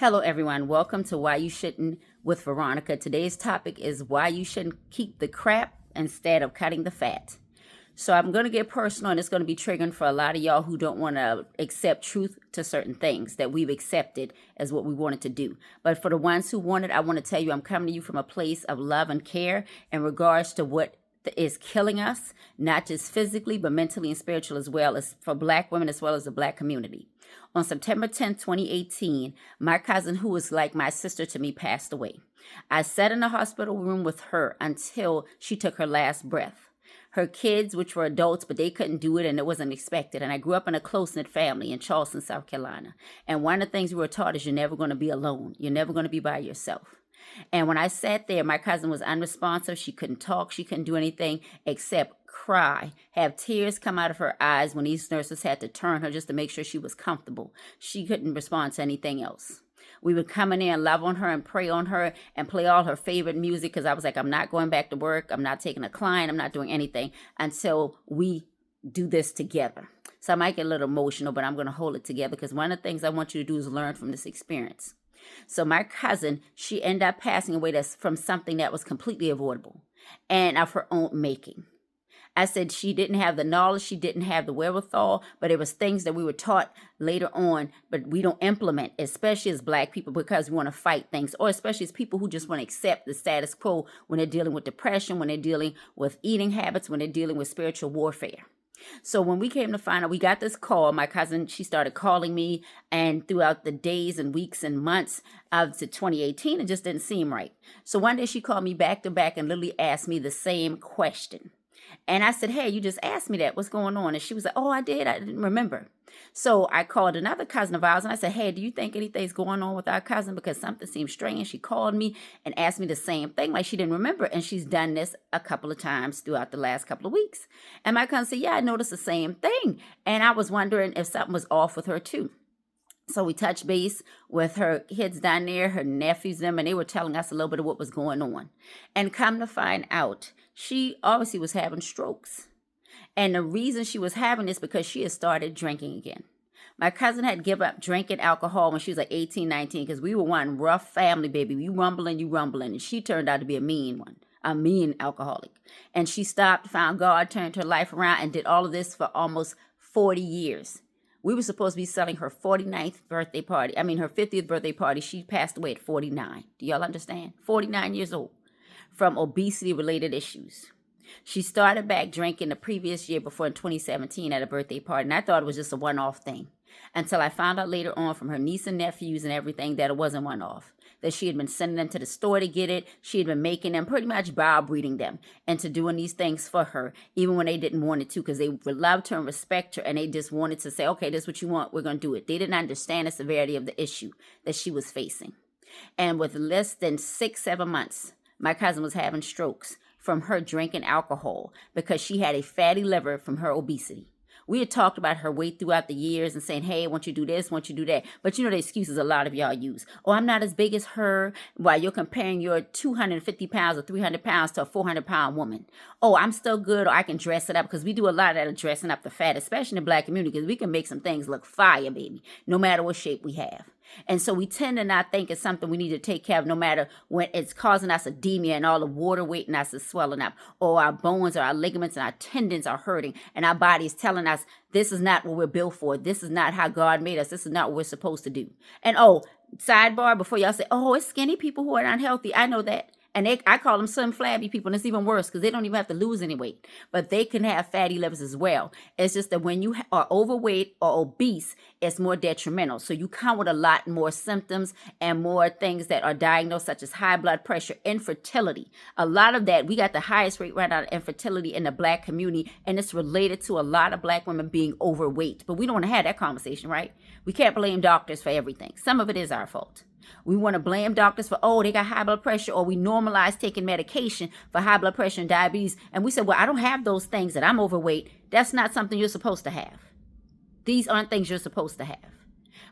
Hello, everyone. Welcome to Why You Shouldn't with Veronica. Today's topic is why you shouldn't keep the crap instead of cutting the fat. So I'm going to get personal, and it's going to be triggering for a lot of y'all who don't want to accept truth to certain things that we've accepted as what we wanted to do. But for the ones who want it, I want to tell you I'm coming to you from a place of love and care in regards to what is killing us, not just physically, but mentally and spiritual as well, as for Black women as well as the Black community. On September 10th, 2018, my cousin, who was like my sister to me, passed away. I sat in the hospital room with her until she took her last breath. Her kids, which were adults, but they couldn't do it and it wasn't expected. And I grew up in a close-knit family in Charleston, South Carolina. And one of the things we were taught is you're never going to be alone. You're never going to be by yourself. And when I sat there, my cousin was unresponsive. She couldn't talk. She couldn't do anything except cry, have tears come out of her eyes when these nurses had to turn her just to make sure she was comfortable. She couldn't respond to anything else. We would come in there and love on her and pray on her and play all her favorite music because I was like, I'm not going back to work. I'm not taking a client. I'm not doing anything until we do this together. So I might get a little emotional, but I'm going to hold it together because one of the things I want you to do is learn from this experience. So my cousin, she ended up passing away from something that was completely avoidable and of her own making. I said she didn't have the knowledge, she didn't have the wherewithal, but it was things that we were taught later on, but we don't implement, especially as Black people, because we want to fight things, or especially as people who just want to accept the status quo when they're dealing with depression, when they're dealing with eating habits, when they're dealing with spiritual warfare. So when we came to find out, we got this call. My cousin, she started calling me, and throughout the days and weeks and months of 2018, it just didn't seem right. So one day she called me back to back and literally asked me the same question. And I said, hey, you just asked me that. What's going on? And she was like, oh, I did. I didn't remember. So I called another cousin of ours and I said, hey, do you think anything's going on with our cousin? Because something seems strange. She called me and asked me the same thing, like she didn't remember. And she's done this a couple of times throughout the last couple of weeks. And my cousin said, yeah, I noticed the same thing. And I was wondering if something was off with her too. So we touched base with her kids down there, her nephews, them, and they were telling us a little bit of what was going on. And come to find out, she obviously was having strokes. And the reason she was having this because she had started drinking again. My cousin had given up drinking alcohol when she was like 18, 19, because we were one rough family, baby. You rumbling. And she turned out to be a mean alcoholic. And she stopped, found God, turned her life around, and did all of this for almost 40 years. We were supposed to be selling her 49th birthday party. Her 50th birthday party. She passed away at 49. Do y'all understand? 49 years old from obesity-related issues. She started back drinking the previous year before in 2017 at a birthday party. And I thought it was just a one-off thing until I found out later on from her niece and nephews and everything that it wasn't one-off. That she had been sending them to the store to get it. She had been making them, pretty much browbeating them into doing these things for her, even when they didn't want it to, because they loved her and respect her, and they just wanted to say, okay, this is what you want, we're going to do it. They didn't understand the severity of the issue that she was facing. And with less than 6-7 months, my cousin was having strokes from her drinking alcohol because she had a fatty liver from her obesity. We had talked about her weight throughout the years and saying, hey, I want you to do this, I want you to do that. But you know the excuses a lot of y'all use. Oh, I'm not as big as her, while you're comparing your 250 pounds or 300 pounds to a 400-pound woman. Oh, I'm still good, or I can dress it up, because we do a lot of that of dressing up the fat, especially in the Black community, because we can make some things look fire, baby, no matter what shape we have. And so we tend to not think it's something we need to take care of, no matter when it's causing us edema and all the water weight in us is swelling up, or our bones or our ligaments and our tendons are hurting, and our body is telling us this is not what we're built for. This is not how God made us. This is not what we're supposed to do. And sidebar, before y'all say, oh, it's skinny people who are unhealthy. I know that. And I call them slim flabby people, and it's even worse because they don't even have to lose any weight. But they can have fatty livers as well. It's just that when you are overweight or obese, it's more detrimental. So you come with a lot more symptoms and more things that are diagnosed, such as high blood pressure, infertility. A lot of that, we got the highest rate right now of infertility in the Black community, and it's related to a lot of Black women being overweight. But we don't want to have that conversation, right? We can't blame doctors for everything. Some of it is our fault. We want to blame doctors for, they got high blood pressure, or we normalize taking medication for high blood pressure and diabetes. And we say, well, I don't have those things, that I'm overweight. That's not something you're supposed to have. These aren't things you're supposed to have.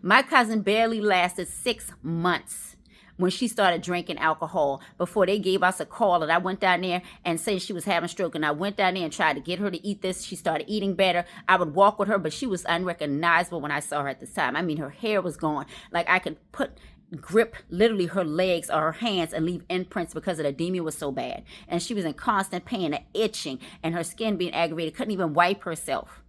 My cousin barely lasted 6 months when she started drinking alcohol before they gave us a call. And I went down there and said she was having a stroke. And I went down there and tried to get her to eat this. She started eating better. I would walk with her, but she was unrecognizable when I saw her at the time. Her hair was gone. Like I could put grip literally her legs or her hands and leave imprints because the edema was so bad. And she was in constant pain and itching and her skin being aggravated, couldn't even wipe herself.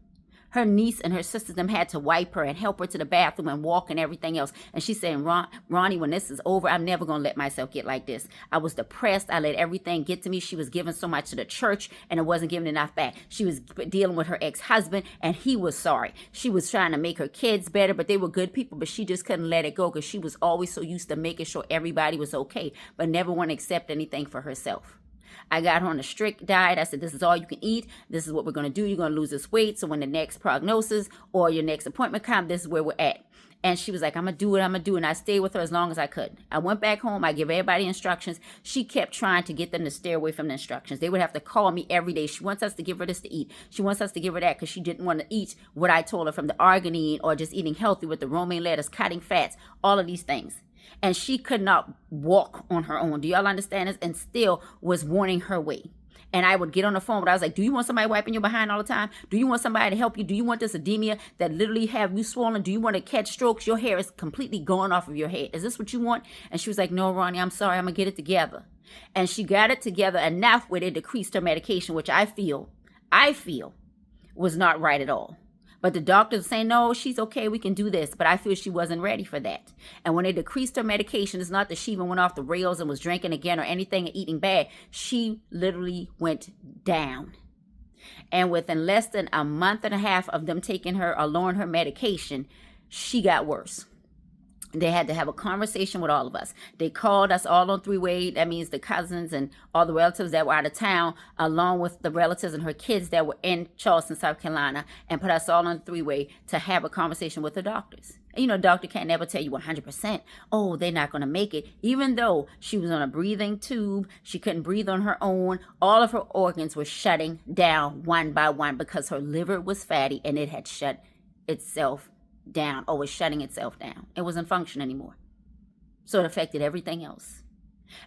Her niece and her sisters them had to wipe her and help her to the bathroom and walk and everything else. And she said, Ronnie, when this is over, I'm never going to let myself get like this. I was depressed. I let everything get to me. She was giving so much to the church and it wasn't giving enough back. She was dealing with her ex-husband and he was sorry. She was trying to make her kids better, but they were good people, but she just couldn't let it go because she was always so used to making sure everybody was okay, but never want to accept anything for herself. I got her on a strict diet. I said, this is all you can eat. This is what we're going to do. You're going to lose this weight. So when the next prognosis or your next appointment comes, this is where we're at. And she was like, I'm going to do what I'm going to do. And I stayed with her as long as I could. I went back home. I give everybody instructions. She kept trying to get them to stay away from the instructions. They would have to call me every day. She wants us to give her this to eat. She wants us to give her that because she didn't want to eat what I told her from the arginine or just eating healthy with the romaine lettuce, cutting fats, all of these things. And she could not walk on her own. Do y'all understand this? And still was wanting her way. And I would get on the phone, but I was like, do you want somebody wiping your behind all the time? Do you want somebody to help you? Do you want this edema that literally have you swollen? Do you want to catch strokes? Your hair is completely going off of your head. Is this what you want? And she was like, no, Ronnie, I'm sorry. I'm going to get it together. And she got it together enough where they decreased her medication, which I feel was not right at all. But the doctors saying, no, she's okay, we can do this. But I feel she wasn't ready for that. And when they decreased her medication, it's not that she even went off the rails and was drinking again or anything and eating bad. She literally went down. And within less than a month and a half of them taking her or lowering her medication, she got worse. They had to have a conversation with all of us. They called us all on three-way. That means the cousins and all the relatives that were out of town, along with the relatives and her kids that were in Charleston, South Carolina, and put us all on three-way to have a conversation with the doctors. And, you know, doctor can't never tell you 100%, oh, they're not going to make it. Even though she was on a breathing tube, she couldn't breathe on her own. All of her organs were shutting down one by one because her liver was fatty and it had shut itself down or was shutting itself down. It wasn't functioning anymore. So it affected everything else.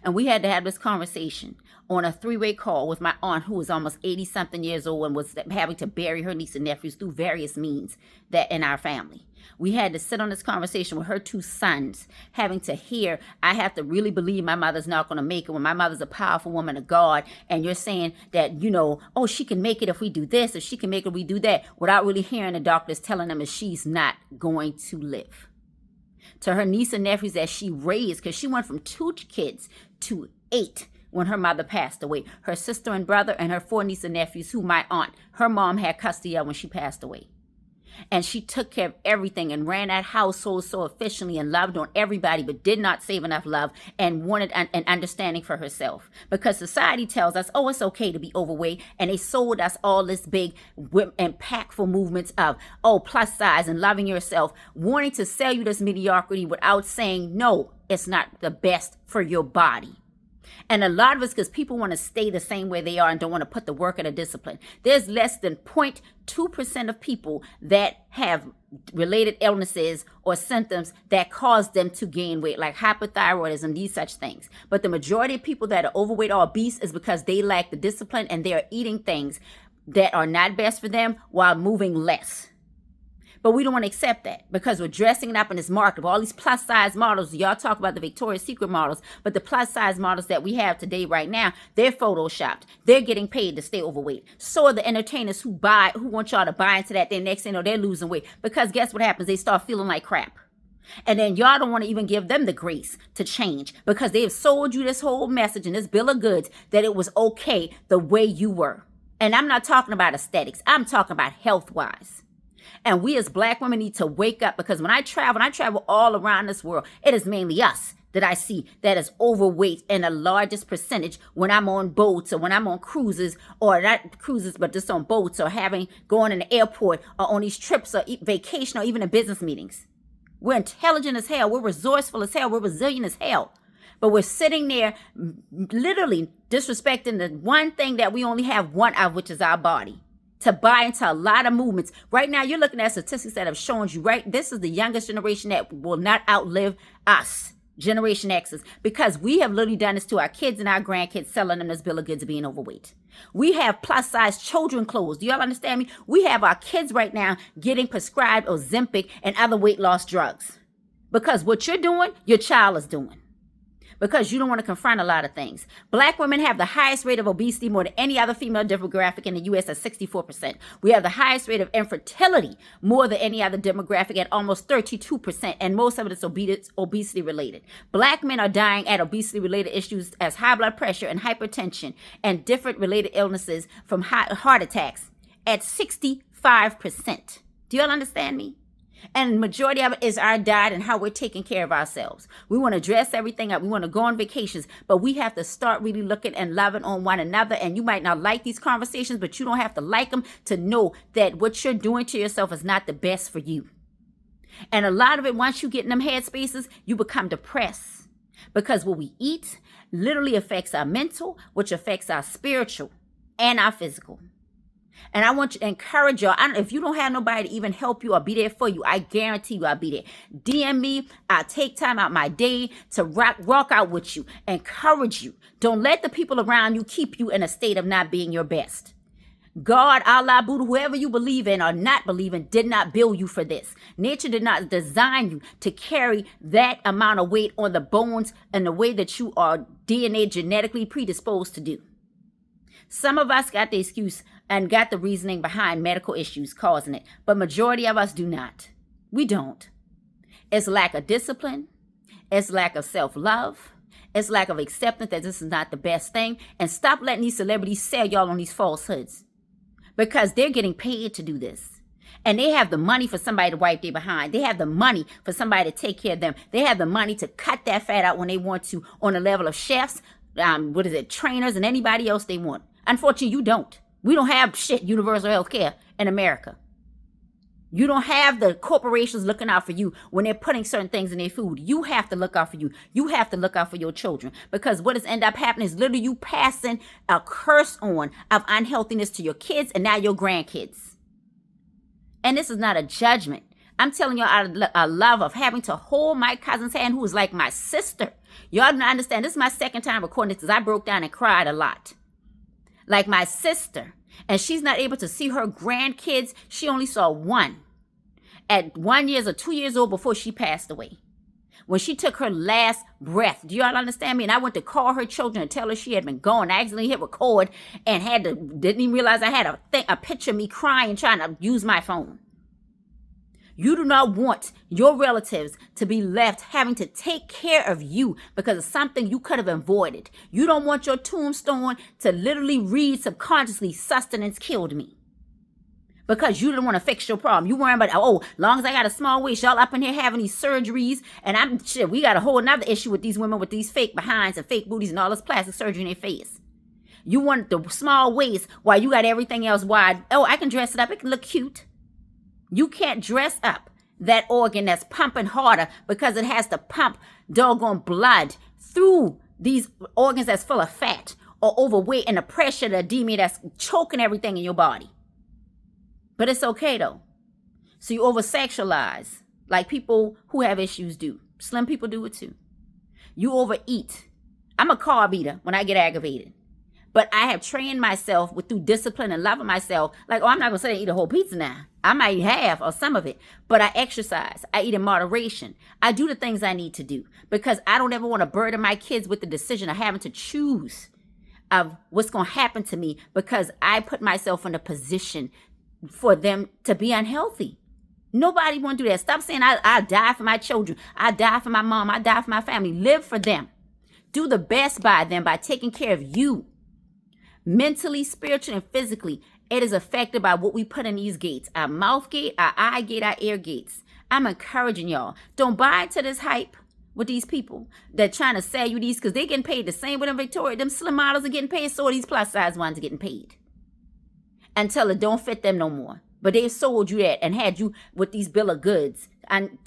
And we had to have this conversation on a three-way call with my aunt who was almost 80-something years old and was having to bury her niece and nephews through various means that in our family. We had to sit on this conversation with her two sons, having to hear, I have to really believe my mother's not going to make it when my mother's a powerful woman of God. And you're saying that, you know, oh, she can make it if we do this, or she can make it if we do that, without really hearing the doctors telling them that she's not going to live. To her niece and nephews that she raised, because she went from 2 kids to 8 when her mother passed away. Her sister and brother and her 4 nieces and nephews who my aunt, her mom had custody of when she passed away. And she took care of everything and ran that household so efficiently and loved on everybody, but did not save enough love and wanted an understanding for herself. Because society tells us, oh, it's okay to be overweight. And they sold us all this big, impactful movements of, oh, plus size and loving yourself, wanting to sell you this mediocrity without saying, no, it's not the best for your body. And a lot of it's because people want to stay the same way they are and don't want to put the work and the discipline. There's less than 0.2% of people that have related illnesses or symptoms that cause them to gain weight, like hypothyroidism, these such things. But the majority of people that are overweight or obese is because they lack the discipline and they are eating things that are not best for them while moving less. But we don't want to accept that because we're dressing it up in this market. All these plus size models, y'all talk about the Victoria's Secret models, but the plus size models that we have today right now, they're photoshopped. They're getting paid to stay overweight. So are the entertainers who want y'all to buy into that. Then next thing you know, they're losing weight because guess what happens? They start feeling like crap. And then y'all don't want to even give them the grace to change because they have sold you this whole message and this bill of goods that it was okay the way you were. And I'm not talking about aesthetics. I'm talking about health-wise. And we as Black women need to wake up because when I travel all around this world, it is mainly us that I see that is overweight in the largest percentage when I'm on boats or when I'm on cruises, or not cruises, but just on boats or going in the airport or on these trips or vacation or even in business meetings. We're intelligent as hell. We're resourceful as hell. We're resilient as hell. But we're sitting there literally disrespecting the one thing that we only have one of, which is our body. To buy into a lot of movements. Right now, you're looking at statistics that have shown you, right? This is the youngest generation that will not outlive us, Generation X's, because we have literally done this to our kids and our grandkids, selling them this bill of goods of being overweight. We have plus size children clothes. Do y'all understand me? We have our kids right now getting prescribed Ozempic and other weight loss drugs Because what you're doing, your child is doing. Because you don't want to confront a lot of things. Black women have the highest rate of obesity more than any other female demographic in the U.S. at 64%. We have the highest rate of infertility more than any other demographic at almost 32%, and most of it is obesity related. Black men are dying at obesity related issues as high blood pressure and hypertension and different related illnesses from heart attacks at 65%. Do you all understand me? And the majority of it is our diet and how we're taking care of ourselves. We want to dress everything up. We want to go on vacations, but we have to start really looking and loving on one another. And you might not like these conversations, but you don't have to like them to know that what you're doing to yourself is not the best for you. And a lot of it, once you get in them head spaces, you become depressed because what we eat literally affects our mental, which affects our spiritual and our physical. And I want you to encourage y'all. If you don't have nobody to even help you or be there for you, I guarantee you I'll be there. DM me. I'll take time out my day to walk out with you, encourage you. Don't let the people around you keep you in a state of not being your best. God, Allah, Buddha, whoever you believe in or not believe in, did not build you for this. Nature did not design you to carry that amount of weight on the bones in the way that you are DNA genetically predisposed to do. Some of us got the excuse and got the reasoning behind medical issues causing it, but majority of us do not. We don't. It's lack of discipline. It's lack of self-love. It's lack of acceptance that this is not the best thing. And stop letting these celebrities sell y'all on these falsehoods because they're getting paid to do this. And they have the money for somebody to wipe their behind. They have the money for somebody to take care of them. They have the money to cut that fat out when they want to on the level of chefs, trainers, and anybody else they want. Unfortunately, you don't. We don't have universal health care in America. You don't have the corporations looking out for you when they're putting certain things in their food. You have to look out for you. You have to look out for your children. Because what has ended up happening is literally you passing a curse on of unhealthiness to your kids and now your grandkids. And this is not a judgment. I'm telling y'all out of a love of having to hold my cousin's hand, who is like my sister. Y'all don't understand. This is my second time recording this because I broke down and cried a lot. Like my sister, and she's not able to see her grandkids. She only saw one at 1 year or 2 years old before she passed away. When she took her last breath, do y'all understand me? And I went to call her children and tell her she had been gone. I accidentally hit record and didn't even realize I had a picture of me crying trying to use my phone. You do not want your relatives to be left having to take care of you because of something you could have avoided. You don't want your tombstone to literally read subconsciously, sustenance killed me. Because you didn't want to fix your problem. You worrying about, long as I got a small waist, y'all up in here having these surgeries. And we got a whole nother issue with these women with these fake behinds and fake booties and all this plastic surgery in their face. You want the small waist while you got everything else wide. Oh, I can dress it up. It can look cute. You can't dress up that organ that's pumping harder because it has to pump doggone blood through these organs that's full of fat or overweight and the pressure, the edema that's choking everything in your body. But it's okay though. So you over-sexualize like people who have issues do. Slim people do it too. You overeat. I'm a carb eater when I get aggravated. But I have trained myself through discipline and loving myself. Like, I'm not going to say I eat a whole pizza now. I might eat half or some of it. But I exercise. I eat in moderation. I do the things I need to do. Because I don't ever want to burden my kids with the decision of having to choose of what's going to happen to me. Because I put myself in a position for them to be unhealthy. Nobody want to do that. Stop saying I die for my children. I die for my mom. I die for my family. Live for them. Do the best by them by taking care of you. Mentally, spiritually, and physically, it is affected by what we put in these gates. Our mouth gate, our eye gate, our ear gates. I'm encouraging y'all. Don't buy into this hype with these people that trying to sell you these because they getting paid the same with them Victoria. Them slim models are getting paid, so are these plus size ones are getting paid. Until it don't fit them no more. But they sold you that and had you with these bill of goods and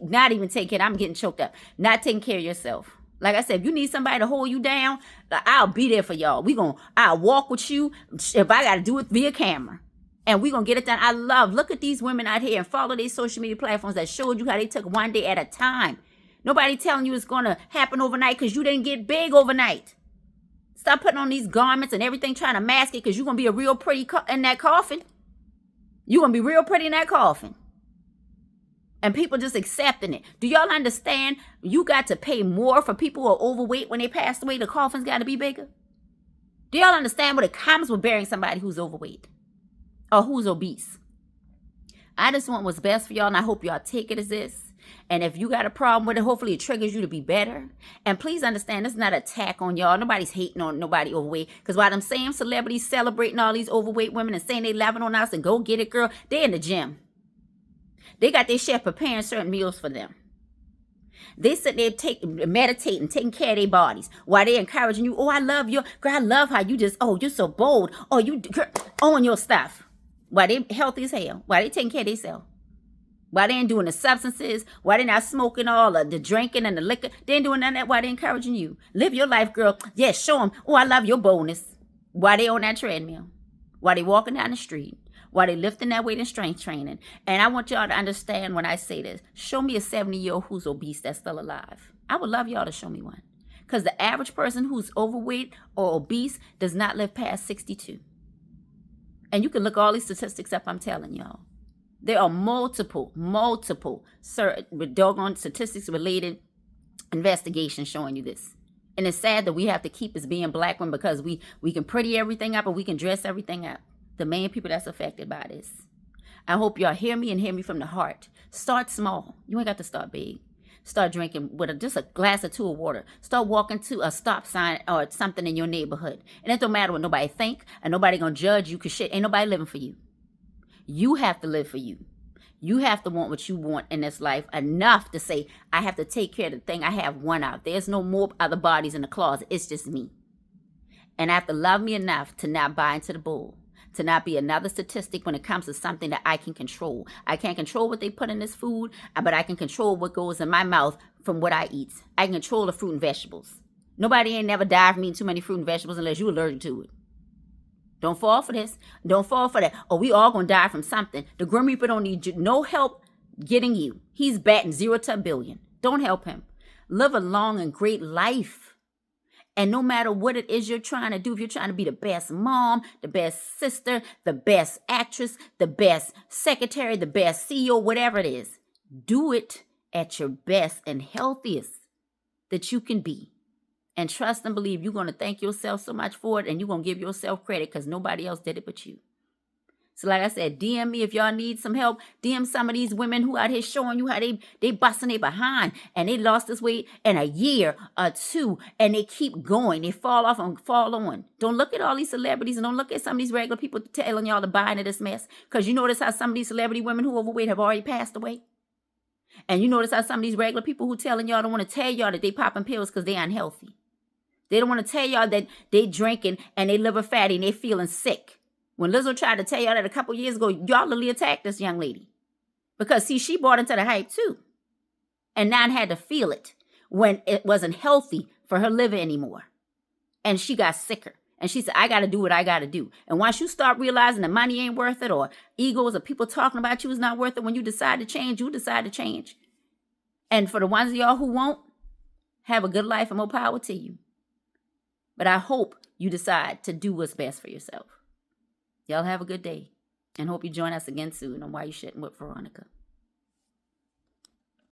not even taking, I'm getting choked up, not taking care of yourself. Like I said, if you need somebody to hold you down, I'll be there for y'all. I'll walk with you if I got to do it via camera. And we're going to get it done. Look at these women out here and follow these social media platforms that showed you how they took one day at a time. Nobody telling you it's going to happen overnight because you didn't get big overnight. Stop putting on these garments and everything trying to mask it because you're going to be a real pretty in that coffin. You're going to be real pretty in that coffin. And people just accepting it. Do y'all understand you got to pay more for people who are overweight when they passed away? The coffin's got to be bigger. Do y'all understand what it comes with burying somebody who's overweight or who's obese? I just want what's best for y'all, and I hope y'all take it as this. And if you got a problem with it, hopefully it triggers you to be better. And please understand, this is not an attack on y'all. Nobody's hating on nobody overweight. Because while them same celebrities celebrating all these overweight women and saying they laughing on us and go get it, girl, they in the gym. They got their chef preparing certain meals for them. They sit there meditating, taking care of their bodies while they encouraging you. Oh, I love you. Girl, I love how you just, oh, you're so bold. Oh, you own your stuff. While they healthy as hell. While they taking care of themselves. While they ain't doing the substances. While they not smoking all the drinking and the liquor. They ain't doing none of that while they encouraging you. Live your life, girl. Yes, show them. Oh, I love your boldness. While they on that treadmill. While they walking down the street. While they lifting that weight and strength training. And I want y'all to understand when I say this. Show me a 70-year-old who's obese that's still alive. I would love y'all to show me one. Because the average person who's overweight or obese does not live past 62. And you can look all these statistics up, I'm telling y'all. There are multiple doggone statistics related investigations showing you this. And it's sad that we have to keep as being black women because we can pretty everything up and we can dress everything up. The main people that's affected by this. I hope y'all hear me and hear me from the heart. Start small. You ain't got to start big. Start drinking with just a glass or two of water. Start walking to a stop sign or something in your neighborhood. And it don't matter what nobody think and nobody gonna judge you because shit, ain't nobody living for you. You have to live for you. You have to want what you want in this life enough to say, I have to take care of the thing. I have one out. There's no more other bodies in the closet. It's just me. And I have to love me enough to not buy into the bull. To not be another statistic when it comes to something that I can control. I can't control what they put in this food, but I can control what goes in my mouth from what I eat. I can control the fruit and vegetables. Nobody ain't never died from eating too many fruit and vegetables unless you're allergic to it. Don't fall for this. Don't fall for that. Oh, we all gonna die from something. The Grim Reaper don't need no help getting you. He's batting 0 to a billion. Don't help him. Live a long and great life. And no matter what it is you're trying to do, if you're trying to be the best mom, the best sister, the best actress, the best secretary, the best CEO, whatever it is, do it at your best and healthiest that you can be. And trust and believe you're going to thank yourself so much for it and you're going to give yourself credit because nobody else did it but you. So like I said, DM me if y'all need some help. DM some of these women who out here showing you how they busting their behind and they lost this weight in a year or two and they keep going. They fall off and fall on. Don't look at all these celebrities and don't look at some of these regular people telling y'all to buy into this mess. Because you notice how some of these celebrity women who are overweight have already passed away. And you notice how some of these regular people who telling y'all don't want to tell y'all that they popping pills because they unhealthy. They don't want to tell y'all that they drinking and they liver fatty and they feeling sick. When Lizzo tried to tell y'all that a couple years ago, y'all literally attacked this young lady. Because, see, she bought into the hype, too. And now had to feel it when it wasn't healthy for her liver anymore. And she got sicker. And she said, I got to do what I got to do. And once you start realizing the money ain't worth it or egos or people talking about you is not worth it, when you decide to change, you decide to change. And for the ones of y'all who won't, have a good life and more power to you. But I hope you decide to do what's best for yourself. Y'all have a good day and hope you join us again soon on Why You Shouldn't with Veronica.